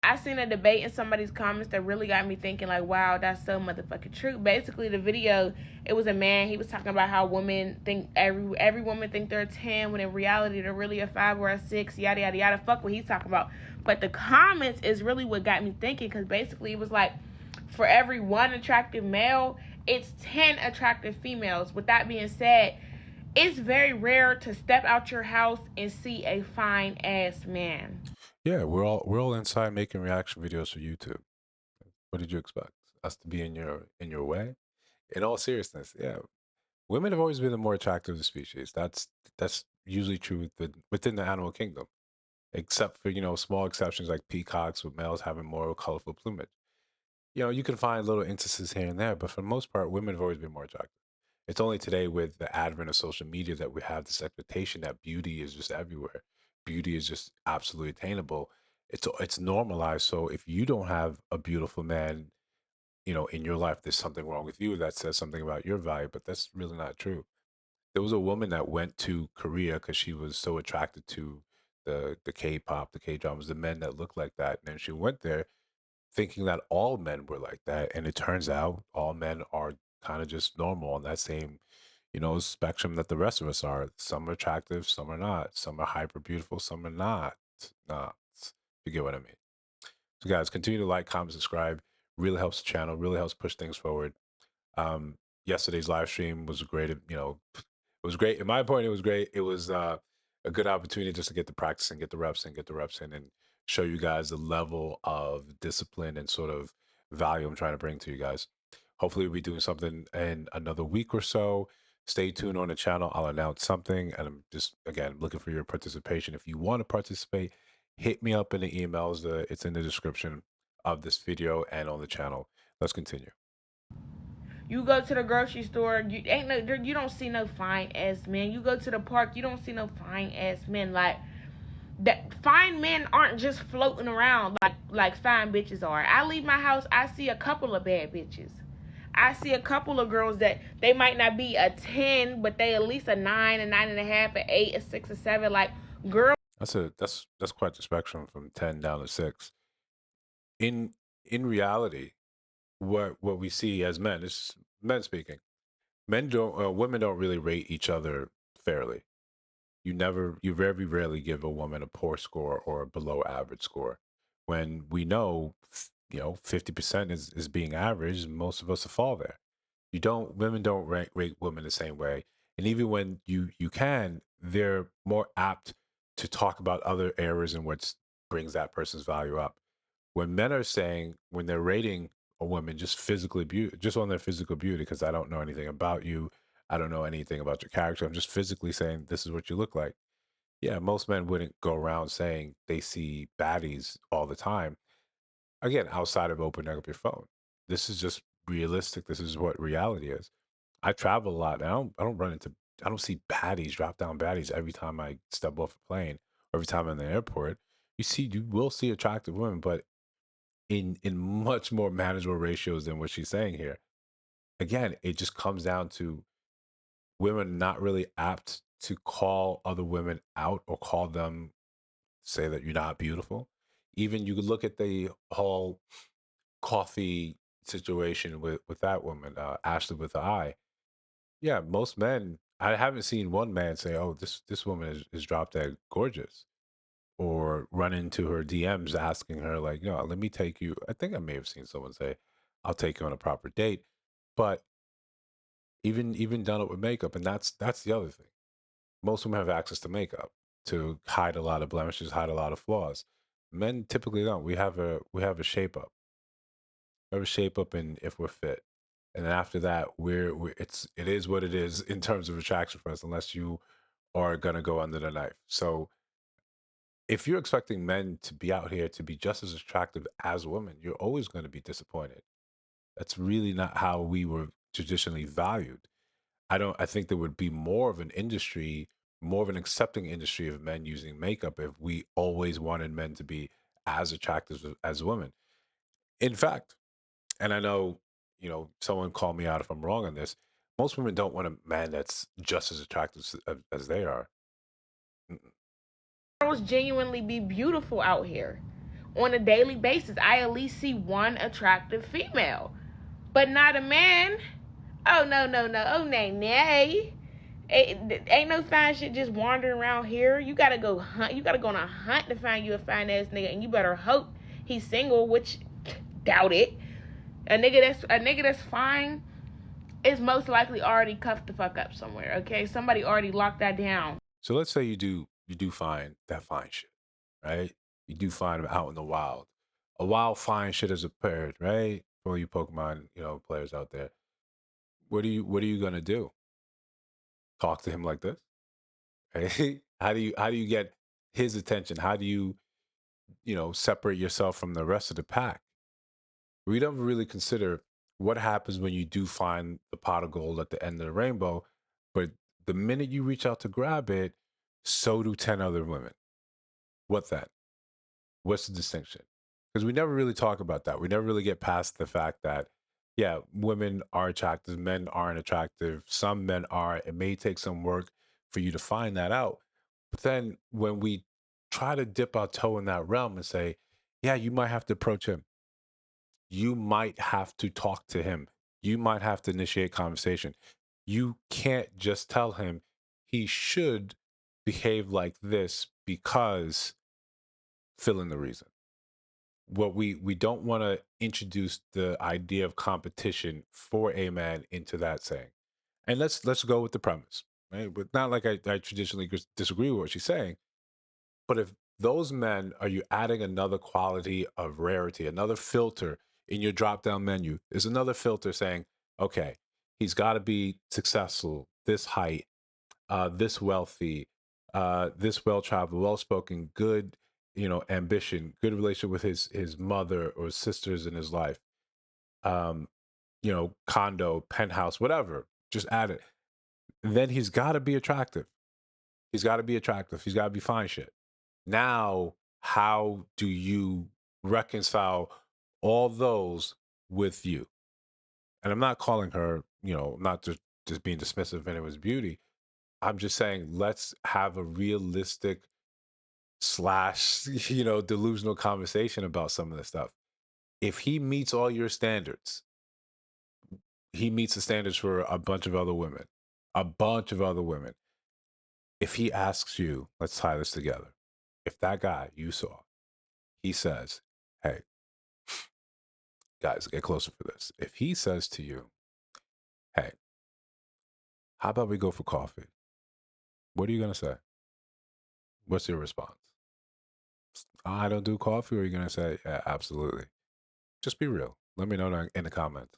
I seen a debate in somebody's comments that really got me thinking, like, wow, that's so motherfucking true. Basically, the video, it was a man. He was talking about how women think every woman think they're a 10 when in reality they're really a 5 or a 6. Yada yada yada. Fuck what he's talking about. But the comments is really what got me thinking, because basically it was like, for every one attractive male, it's 10 attractive females. With that being said, it's very rare to step out your house and see a fine ass man. Yeah, we're all inside making reaction videos for YouTube. What did you expect? Us to be in your way? In all seriousness, yeah. Women have always been the more attractive species. That's usually true within the animal kingdom, except for, small exceptions like peacocks with males having more colorful plumage. You can find little instances here and there, but for the most part, women have always been more attractive. It's only today with the advent of social media that we have this expectation that beauty is just everywhere. Beauty is just absolutely attainable. It's normalized. So if you don't have a beautiful man, in your life, there's something wrong with you. That says something about your value, but that's really not true. There was a woman that went to Korea because she was so attracted to the K-pop, the K-dramas, the men that look like that. And then she went there thinking that all men were like that, and it turns out all men are kind of just normal on that same, spectrum that the rest of us are. Some are attractive, some are not. Some are hyper beautiful, some are not. Not. You get what I mean? So, guys, continue to like, comment, subscribe. Really helps the channel. Really helps push things forward. Um, Yesterday's live stream was great. It was great. In my point, it was great. It was a good opportunity just to get the practice and get the reps and get the reps in and show you guys the level of discipline and sort of value I'm trying to bring to you guys. Hopefully, we'll be doing something in another week or so. Stay tuned on the channel. I'll announce something. And I'm just, again, looking for your participation. If you want to participate, hit me up in the emails. It's in the description of this video and on the channel. Let's continue. You go to the grocery store, you don't see no fine ass men. You go to the park, you don't see no fine ass men. Like, that fine men aren't just floating around like fine bitches are. I leave my house, I see a couple of bad bitches. I see a couple of girls that they might not be a 10, but they at least a 9, a 9.5, a 8, a 6, a 7. Like, girl. That's quite the spectrum from 10 down to 6. In reality, what we see as men, is men speaking. Women don't really rate each other fairly. You very rarely give a woman a poor score or a below average score. When we know, 50% is being average, most of us will fall there. Women don't rate women the same way. And even when you can, they're more apt to talk about other areas in which brings that person's value up. When men are saying, when they're rating a woman just on their physical beauty, because I don't know anything about you, I don't know anything about your character, I'm just physically saying this is what you look like. Yeah, most men wouldn't go around saying they see baddies all the time. Again, outside of opening up your phone. This is just realistic. This is what reality is. I travel a lot. And I don't see baddies, drop down baddies every time I step off a plane or every time I'm in the airport. You will see attractive women, but in much more manageable ratios than what she's saying here. Again, it just comes down to women not really apt to call other women out or call them, say that you're not beautiful. Even you could look at the whole coffee situation with that woman, Ashley with the eye. Yeah, most men. I haven't seen one man say, "Oh, this woman is drop dead gorgeous," or run into her DMs asking her like, let me take you." I think I may have seen someone say, "I'll take you on a proper date," but even done it with makeup, and that's the other thing. Most women have access to makeup to hide a lot of blemishes, hide a lot of flaws. Men typically don't. We have a shape up. We have a shape up, and if we're fit, and then after that, it is what it is in terms of attraction for us, unless you are gonna go under the knife. So if you're expecting men to be out here to be just as attractive as women, you're always going to be disappointed. That's really not how we were traditionally valued. I think there would be more of an industry, more of an accepting industry of men using makeup if we always wanted men to be as attractive as women. In fact, and I know, someone call me out if I'm wrong on this, most women don't want a man that's just as attractive as they are. Mm-mm. Girls genuinely be beautiful out here. on a daily basis. I at least see one attractive female, but not a man. Oh no, no, no. Oh nay, nay. Ain't no fine shit just wandering around here. You gotta go hunt. You gotta go on a hunt to find you a fine ass nigga, and you better hope he's single, which doubt it. A nigga that's fine is most likely already cuffed the fuck up somewhere. Okay, somebody already locked that down. So let's say you do find that fine shit, right? You do find him out in the wild. A wild fine shit has appeared, right? For you Pokemon, players out there. What are you gonna do? Talk to him like this? Right? How do you get his attention? How do you separate yourself from the rest of the pack? We don't really consider what happens when you do find the pot of gold at the end of the rainbow, but the minute you reach out to grab it, so do 10 other women. What then? What's the distinction? Because we never really talk about that. We never really get past the fact that, yeah, women are attractive, men aren't attractive. Some men are. It may take some work for you to find that out. But then when we try to dip our toe in that realm and say, yeah, you might have to approach him, you might have to talk to him, you might have to initiate conversation. You can't just tell him he should behave like this because fill in the reason. What we don't want to introduce the idea of competition for a man into that saying. And let's go with the premise, right? But not like I traditionally disagree with what she's saying, but if those men are you adding another quality of rarity, another filter in your drop down menu, is another filter saying, okay, he's got to be successful, this height, this wealthy, this well traveled, well spoken, good, ambition, good relationship with his mother or sisters in his life, um, condo, penthouse, whatever. Just add it. Then he's got to be attractive. He's got to be attractive. He's got to be fine shit. Now, how do you reconcile all those with you? And I'm not calling her, not just being dismissive of anyone's beauty. I'm just saying, let's have a realistic slash, delusional conversation about some of this stuff. If he meets all your standards, he meets the standards for a bunch of other women, a bunch of other women. If he asks you, let's tie this together. If that guy you saw, he says, hey, guys, get closer for this. If he says to you, hey, how about we go for coffee? What are you going to say? What's your response? I don't do coffee. Or are you going to say, yeah, absolutely? Just be real. Let me know in the comments.